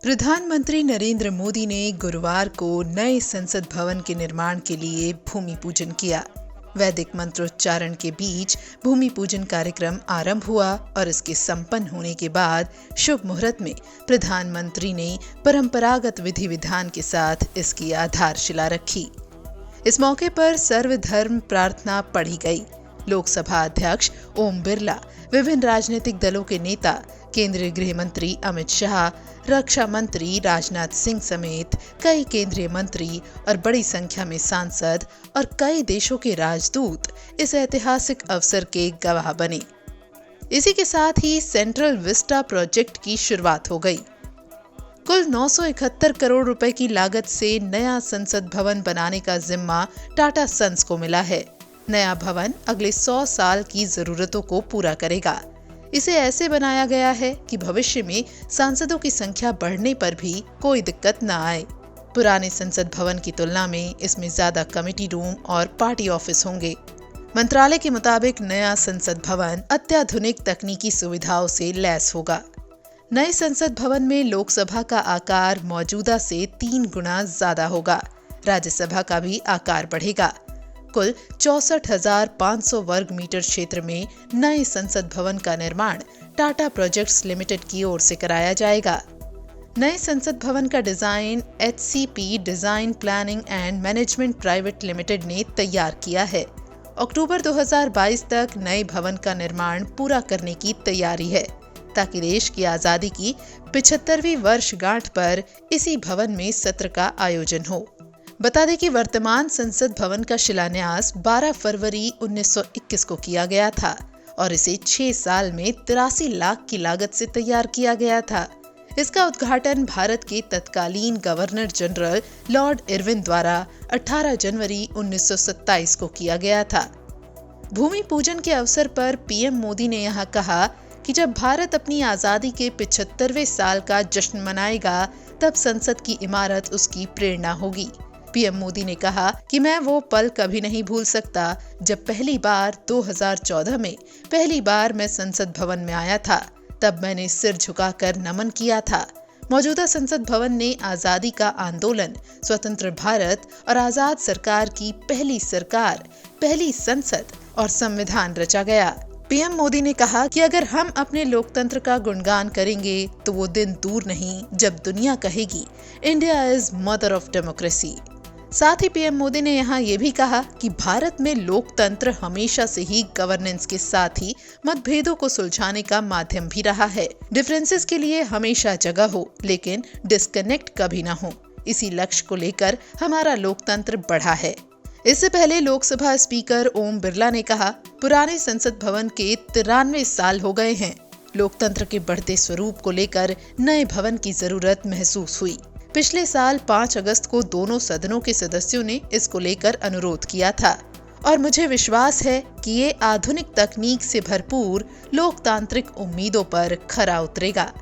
प्रधानमंत्री नरेंद्र मोदी ने गुरुवार को नए संसद भवन के निर्माण के लिए भूमि पूजन किया। वैदिक मंत्रोच्चारण के बीच भूमि पूजन कार्यक्रम आरंभ हुआ और इसके संपन्न होने के बाद शुभ मुहूर्त में प्रधानमंत्री ने परंपरागत विधि विधान के साथ इसकी आधारशिला रखी। इस मौके पर सर्वधर्म प्रार्थना पढ़ी गई। लोकसभा अध्यक्ष ओम बिरला, विभिन्न राजनीतिक दलों के नेता, केंद्रीय गृह मंत्री अमित शाह, रक्षा मंत्री राजनाथ सिंह समेत कई केंद्रीय मंत्री और बड़ी संख्या में सांसद और कई देशों के राजदूत इस ऐतिहासिक अवसर के गवाह बने। इसी के साथ ही सेंट्रल विस्टा प्रोजेक्ट की शुरुआत हो गई। कुल 971 करोड़ रुपए की लागत से नया संसद भवन बनाने का जिम्मा टाटा सन्स को मिला है। नया भवन अगले 100 साल की जरूरतों को पूरा करेगा। इसे ऐसे बनाया गया है कि भविष्य में सांसदों की संख्या बढ़ने पर भी कोई दिक्कत न आए। पुराने संसद भवन की तुलना में इसमें ज्यादा कमेटी रूम और पार्टी ऑफिस होंगे। मंत्रालय के मुताबिक नया संसद भवन अत्याधुनिक तकनीकी सुविधाओं से लैस होगा। नए संसद भवन में लोकसभा का आकार मौजूदा से 3 गुना ज्यादा होगा। राज्यसभा का भी आकार बढ़ेगा। कुल 64,500 वर्ग मीटर क्षेत्र में नए संसद भवन का निर्माण टाटा प्रोजेक्ट्स लिमिटेड की ओर से कराया जाएगा। नए संसद भवन का design HCP design planning and management private limited ने तैयार किया है। अक्टूबर 2022 तक नए भवन का निर्माण पूरा करने की तैयारी है, ताकि देश की आजादी की 75वीं वर्षगांठ पर इसी भवन में सत्र का आयोजन हो। बता दें कि वर्तमान संसद भवन का शिलान्यास 12 फरवरी 1921 को किया गया था और इसे 6 साल में 83 लाख की लागत से तैयार किया गया था। इसका उद्घाटन भारत के तत्कालीन गवर्नर जनरल लॉर्ड इरविन द्वारा 18 जनवरी 1927 को किया गया था। भूमि पूजन के अवसर पर पीएम मोदी ने यहाँ कहा कि जब भारत अपनी आजादी के 75वें साल का जश्न मनाएगा, तब संसद की इमारत उसकी प्रेरणा होगी। पीएम मोदी ने कहा कि मैं वो पल कभी नहीं भूल सकता जब पहली बार 2014 में पहली बार मैं संसद भवन में आया था। तब मैंने सिर झुकाकर नमन किया था। मौजूदा संसद भवन ने आजादी का आंदोलन, स्वतंत्र भारत और आजाद सरकार की पहली सरकार, पहली संसद और संविधान रचा गया। पीएम मोदी ने कहा कि अगर हम अपने लोकतंत्र का गुणगान करेंगे तो वो दिन दूर नहीं जब दुनिया कहेगी India is mother of democracy. साथ ही पीएम मोदी ने यहाँ ये भी कहा कि भारत में लोकतंत्र हमेशा से ही गवर्नेंस के साथ ही मतभेदों को सुलझाने का माध्यम भी रहा है। डिफरेंसेस के लिए हमेशा जगह हो, लेकिन डिस्कनेक्ट कभी ना हो। इसी लक्ष्य को लेकर हमारा लोकतंत्र बढ़ा है। इससे पहले लोकसभा स्पीकर ओम बिरला ने कहा, पुराने संसद भवन के 93 साल हो गए हैं। लोकतंत्र के बढ़ते स्वरूप को लेकर नए भवन की जरूरत महसूस हुई। पिछले साल 5 अगस्त को दोनों सदनों के सदस्यों ने इसको लेकर अनुरोध किया था और मुझे विश्वास है कि ये आधुनिक तकनीक से भरपूर लोकतांत्रिक उम्मीदों पर खरा उतरेगा।